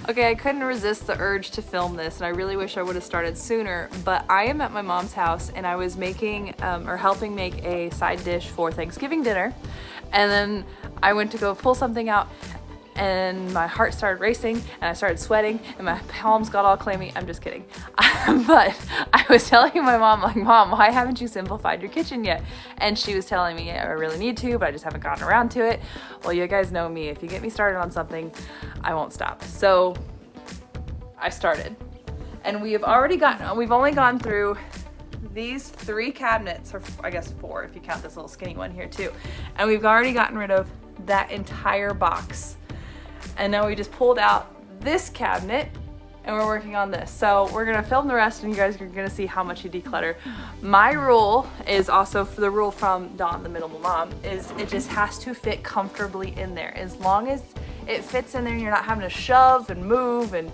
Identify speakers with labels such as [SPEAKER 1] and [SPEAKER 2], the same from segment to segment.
[SPEAKER 1] Okay, I couldn't resist the urge to film this, and I really wish I would have started sooner, but I am at my mom's house and I was making or helping make a side dish for Thanksgiving dinner, and then I went to go pull something out and my heart started racing and I started sweating and my palms got all clammy. I'm just kidding. But I was telling my mom, like, Mom, why haven't you simplified your kitchen yet? And she was telling me I really need to, but I just haven't gotten around to it. Well, you guys know me. If you get me started on something, I won't stop. So I started. And we've only gone through these 3 cabinets, or I guess 4 if you count this little skinny one here too. And we've already gotten rid of that entire box. And now we just pulled out this cabinet and we're working on this. So we're gonna film the rest and you guys are gonna see how much you declutter. My rule is also for the rule from Dawn, the minimal mom, is it just has to fit comfortably in there. As long as it fits in there and you're not having to shove and move and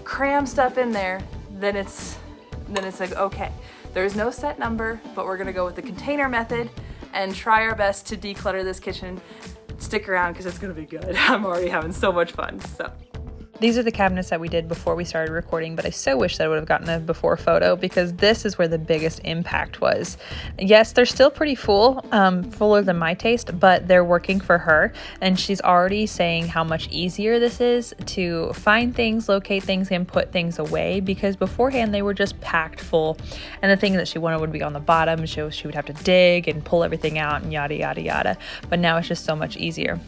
[SPEAKER 1] cram stuff in there, then it's like, okay. There's no set number, but we're gonna go with the container method and try our best to declutter this kitchen. Stick around because it's gonna be good. I'm already having so much fun, so. These are the cabinets that we did before we started recording, but I so wish that I would have gotten a before photo because this is where the biggest impact was. Yes, they're still pretty full, fuller than my taste, but they're working for her. And she's already saying how much easier this is to find things, locate things, and put things away because beforehand they were just packed full. And the thing that she wanted would be on the bottom. She would have to dig and pull everything out and yada, yada, yada. But now it's just so much easier.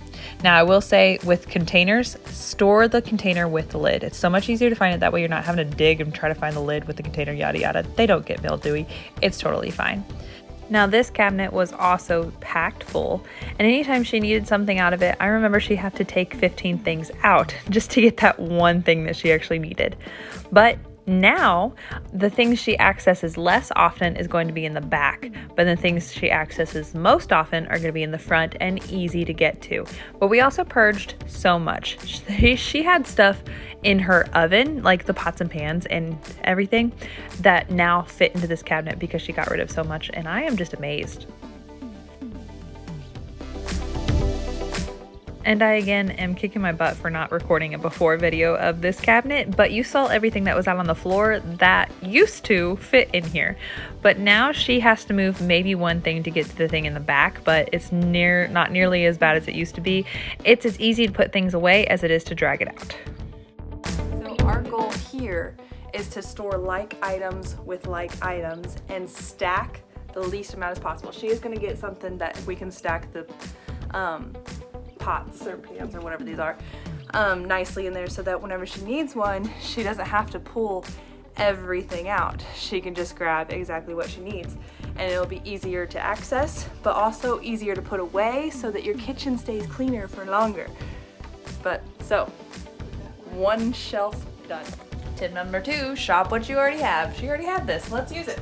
[SPEAKER 1] Now I will say with containers, store the container with the lid. It's so much easier to find it that way. You're not having to dig and try to find the lid with the container, yada yada. They don't get mildewy. It's totally fine. Now this cabinet was also packed full, and anytime she needed something out of it, I remember she had to take 15 things out just to get that one thing that she actually needed. But now, the things she accesses less often is going to be in the back, but the things she accesses most often are going to be in the front and easy to get to. But we also purged so much. She had stuff in her oven, like the pots and pans and everything, that now fit into this cabinet because she got rid of so much, and I am just amazed. And I again am kicking my butt for not recording a before video of this cabinet, but you saw everything that was out on the floor that used to fit in here. But now she has to move maybe one thing to get to the thing in the back, but it's not nearly as bad as it used to be. It's as easy to put things away as it is to drag it out. So our goal here is to store like items with like items and stack the least amount as possible. She is going to get something that we can stack the pots or pans or whatever these are nicely in there so that whenever she needs one, she doesn't have to pull everything out. She can just grab exactly what she needs, and it'll be easier to access, but also easier to put away so that your kitchen stays cleaner for longer. But so, one shelf done. Tip number 2, shop what you already have. She already had this, let's use it.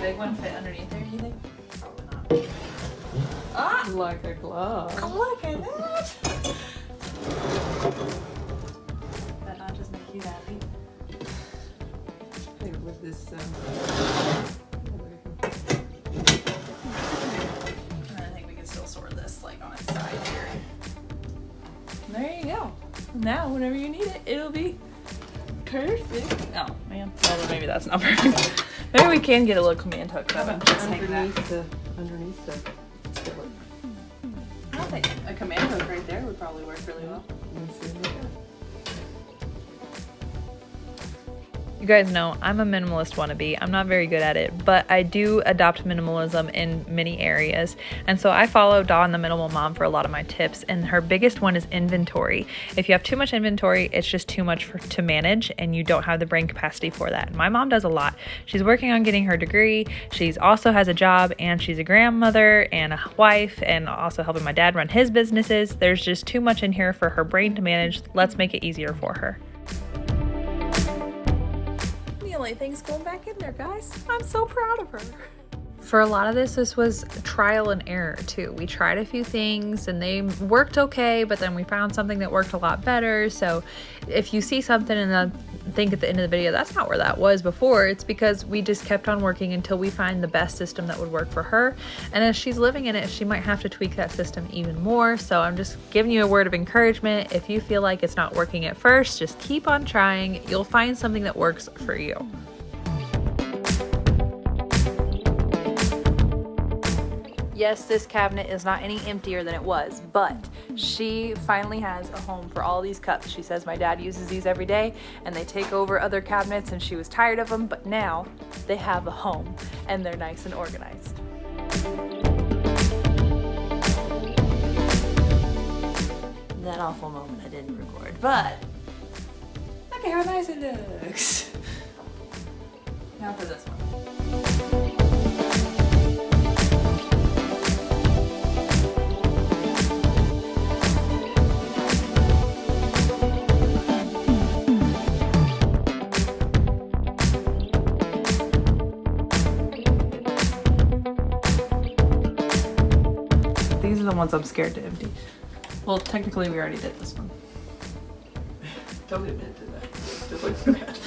[SPEAKER 1] Big one fit underneath there, you think? Probably not. Ah!
[SPEAKER 2] Like a glove.
[SPEAKER 1] Look at that! That not just make you happy?
[SPEAKER 2] Hey, with this,
[SPEAKER 1] I think we can still sort this like on its side here. There you go. Now, whenever you need it, it'll be perfect. Oh man, well, maybe that's not perfect. Maybe we can get a little command hook up and just hang that.
[SPEAKER 2] underneath the skillet.
[SPEAKER 1] I don't think a command hook right there would probably work really well. You guys know I'm a minimalist wannabe. I'm not very good at it, but I do adopt minimalism in many areas. And so I follow Dawn, the minimal mom, for a lot of my tips. And her biggest one is inventory. If you have too much inventory, it's just too much to manage, and you don't have the brain capacity for that. My mom does a lot. She's working on getting her degree. She's also has a job, and she's a grandmother and a wife, and also helping my dad run his businesses. There's just too much in here for her brain to manage. Let's make it easier for her. Only things going back in there, guys. I'm so proud of her. For a lot of this was trial and error too. We tried a few things and they worked okay, but then we found something that worked a lot better. So if you see something and think at the end of the video, that's not where that was before. It's because we just kept on working until we find the best system that would work for her. And as she's living in it, she might have to tweak that system even more. So I'm just giving you a word of encouragement. If you feel like it's not working at first, just keep on trying. You'll find something that works for you. Yes, this cabinet is not any emptier than it was, but she finally has a home for all these cups. She says my dad uses these every day and they take over other cabinets and she was tired of them, but now they have a home and they're nice and organized. That awful moment I didn't record, but look at how nice it looks. Now for this one. These are the ones I'm scared to empty. Well, technically we already did this one.
[SPEAKER 2] Don't admit to that. It looks bad.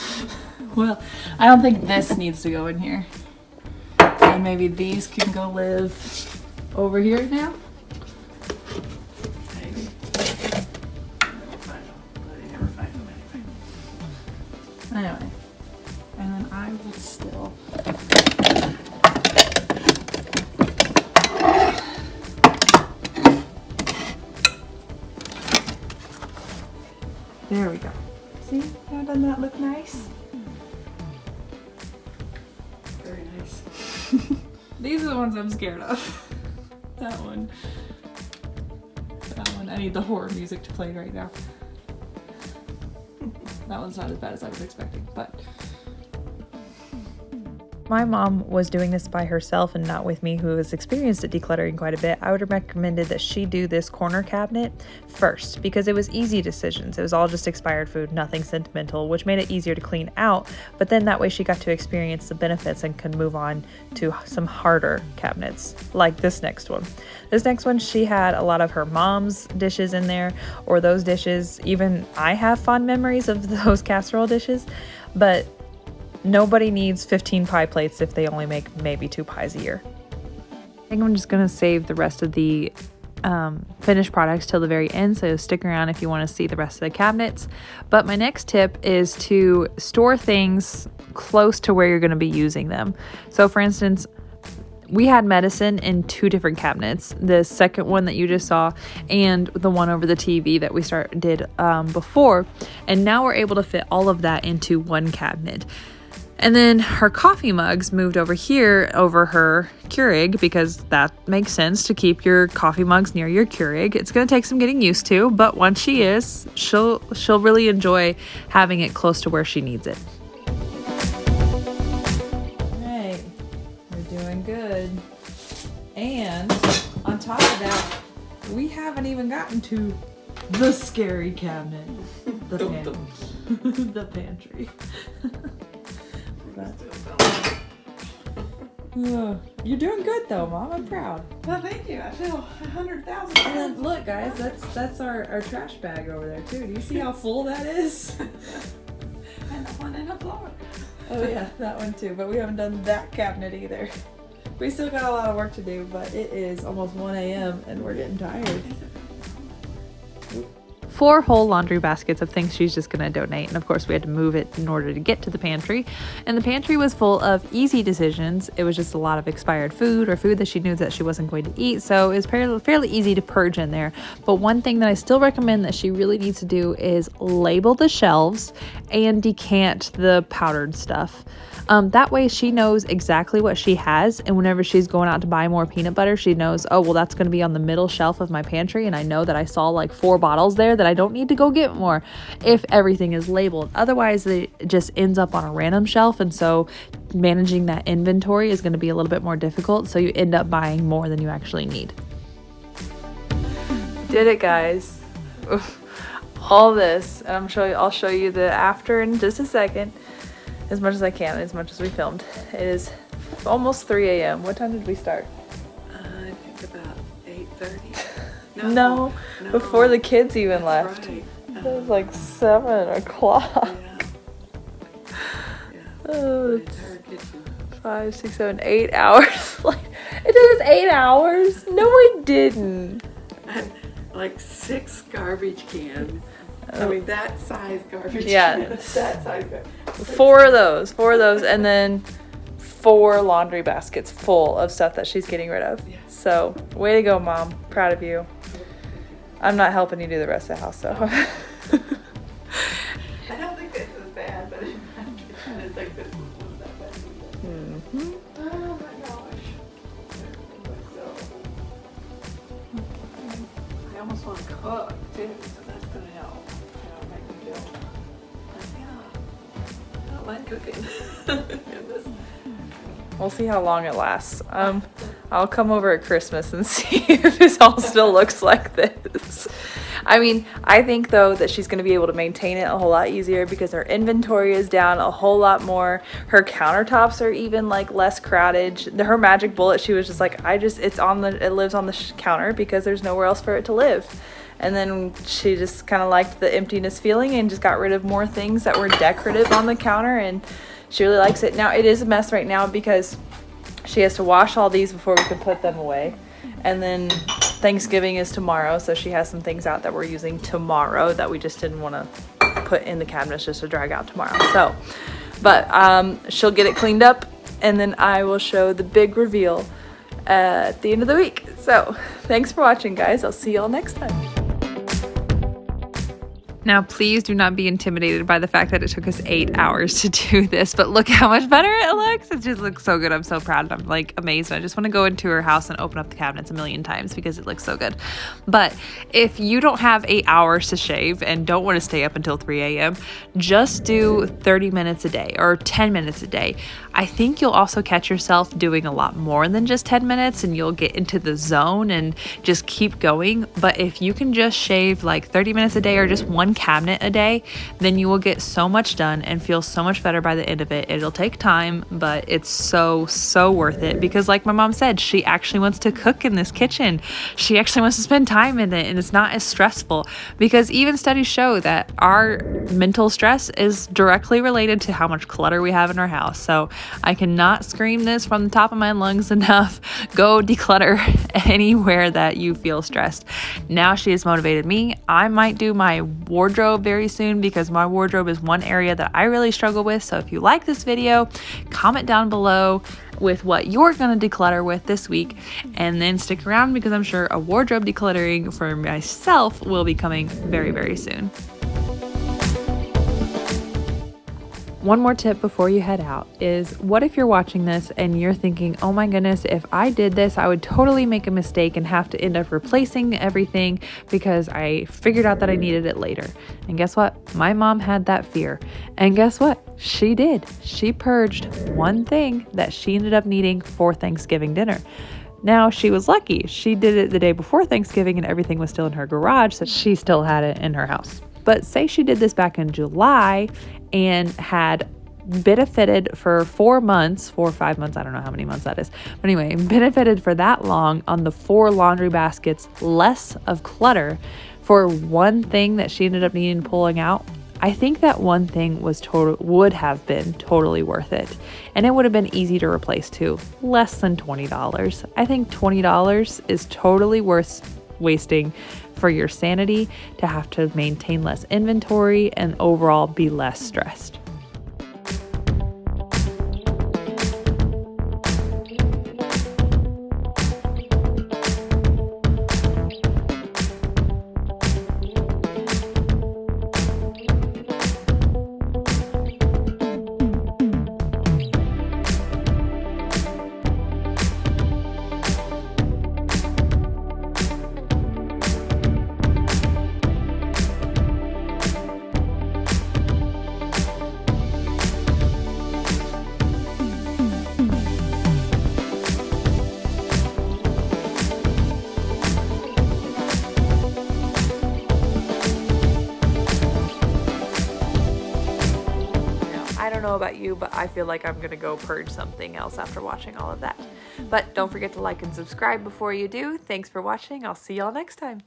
[SPEAKER 1] Well, I don't think this needs to go in here. And maybe these can go live over here now.
[SPEAKER 2] Maybe. Never find them. I never find them anyway.
[SPEAKER 1] Anyway, and then I will still. There we go. See, now doesn't that look nice?
[SPEAKER 2] Very nice.
[SPEAKER 1] These are the ones I'm scared of. That one. That one. I need the horror music to play right now. That one's not as bad as I was expecting, but. My mom was doing this by herself and not with me, who has experienced at decluttering quite a bit. I would have recommended that she do this corner cabinet first because it was easy decisions. It was all just expired food, nothing sentimental, which made it easier to clean out. But then that way she got to experience the benefits and could move on to some harder cabinets like this next one. This next one, she had a lot of her mom's dishes in there, or those dishes. Even I have fond memories of those casserole dishes, but nobody needs 15 pie plates if they only make maybe 2 pies a year. I think I'm just going to save the rest of the finished products till the very end, so stick around if you want to see the rest of the cabinets. But my next tip is to store things close to where you're going to be using them. So for instance, we had medicine in 2 different cabinets, the second one that you just saw and the one over the TV that we did before, and now we're able to fit all of that into one cabinet. And then her coffee mugs moved over here over her Keurig because that makes sense to keep your coffee mugs near your Keurig. It's going to take some getting used to, but once she is, she'll really enjoy having it close to where she needs it. Right, we're doing good. And on top of that, we haven't even gotten to the scary cabinet, the pantry. You're doing good though, Mom. I'm proud.
[SPEAKER 2] Well, thank you. I feel 100,000.
[SPEAKER 1] And then look, guys, that's our trash bag over there too. Do you see how full that is?
[SPEAKER 2] And the one in the floor.
[SPEAKER 1] Oh yeah, that one too. But we haven't done that cabinet either. We still got a lot of work to do, but it is almost 1 a.m. and we're getting tired. 4 whole laundry baskets of things she's just going to donate. And of course we had to move it in order to get to the pantry. And the pantry was full of easy decisions. It was just a lot of expired food or food that she knew that she wasn't going to eat. So it was fairly easy to purge in there. But one thing that I still recommend that she really needs to do is label the shelves and decant the powdered stuff. That way she knows exactly what she has, and whenever she's going out to buy more peanut butter, she knows, oh, well, that's going to be on the middle shelf of my pantry, and I know that I saw like 4 bottles there that I don't need to go get more if everything is labeled. Otherwise, it just ends up on a random shelf, and so managing that inventory is going to be a little bit more difficult, so you end up buying more than you actually need. Did it, guys. All this, and I'll show you the after in just a second. As much as I can, as much as we filmed. It is almost 3 a.m. What time did we start?
[SPEAKER 2] I think about 8:30.
[SPEAKER 1] No, before the kids even
[SPEAKER 2] that's
[SPEAKER 1] left.
[SPEAKER 2] Right.
[SPEAKER 1] It was like 7 o'clock.
[SPEAKER 2] Yeah.
[SPEAKER 1] Oh,
[SPEAKER 2] The entire kitchen.
[SPEAKER 1] 5, 6, 7, 8 hours. Like, it took us 8 hours. No, it didn't.
[SPEAKER 2] And like 6 garbage cans. I mean, that size garbage
[SPEAKER 1] Yeah.
[SPEAKER 2] cans. That size garbage.
[SPEAKER 1] 4 of those, and then 4 laundry baskets full of stuff that she's getting rid of.
[SPEAKER 2] Yeah.
[SPEAKER 1] So, way to go, Mom. Proud of you. I'm not helping you do the rest of the house, though.
[SPEAKER 2] I don't think this is bad, but in my kitchen, I think this was that bad.
[SPEAKER 1] Mm-hmm.
[SPEAKER 2] Oh my gosh. So, I almost want to cook too, so that's going to help. Make me feel like, yeah, I don't mind cooking. And this,
[SPEAKER 1] We'll see how long it lasts. I'll come over at Christmas and see if this all still looks like this. I mean, I think though that she's going to be able to maintain it a whole lot easier because her inventory is down a whole lot more. Her countertops are even like less crowded. Her magic bullet, she was just like, it lives on the counter because there's nowhere else for it to live. And then she just kind of liked the emptiness feeling and just got rid of more things that were decorative on the counter, and she really likes it. Now, it is a mess right now because she has to wash all these before we can put them away. And then Thanksgiving is tomorrow, so she has some things out that we're using tomorrow that we just didn't want to put in the cabinets just to drag out tomorrow. So, but she'll get it cleaned up, and then I will show the big reveal at the end of the week. So, thanks for watching, guys. I'll see y'all next time. Now, please do not be intimidated by the fact that it took us 8 hours to do this, but look how much better it looks. It just looks so good. I'm so proud. I'm like amazed. I just want to go into her house and open up the cabinets a million times because it looks so good. But if you don't have 8 hours to shave and don't want to stay up until 3 a.m., just do 30 minutes a day or 10 minutes a day. I think you'll also catch yourself doing a lot more than just 10 minutes and you'll get into the zone and just keep going. But if you can just shave like 30 minutes a day or just one cabinet a day, then you will get so much done and feel so much better by the end of it. It'll take time, but it's so worth it because like my mom said, she actually wants to cook in this kitchen. She actually wants to spend time in it, and it's not as stressful because even studies show that our mental stress is directly related to how much clutter we have in our house. So I cannot scream this from the top of my lungs enough. Go declutter anywhere that you feel stressed. Now she has motivated me. I might do my wardrobe very soon because my wardrobe is one area that I really struggle with. So if you like this video, comment down below with what you're going to declutter with this week, and then stick around because I'm sure a wardrobe decluttering for myself will be coming very soon. One more tip before you head out is, what if you're watching this and you're thinking, oh my goodness, if I did this, I would totally make a mistake and have to end up replacing everything because I figured out that I needed it later. And guess what? My mom had that fear. And guess what? She did. She purged one thing that she ended up needing for Thanksgiving dinner. Now, she was lucky. She did it the day before Thanksgiving and everything was still in her garage, so she still had it in her house. But say she did this back in July and had benefited for 4 months, 4 or 5 months, I don't know how many months that is. But anyway, benefited for that long on the 4 laundry baskets less of clutter for one thing that she ended up needing pulling out. I think that one thing would have been totally worth it. And it would have been easy to replace too. Less than $20. I think $20 is totally worth wasting for your sanity to have to maintain less inventory and overall be less stressed. I don't know about you, but I feel like I'm gonna go purge something else after watching all of that. But don't forget to like and subscribe before you do. Thanks for watching. I'll see y'all next time.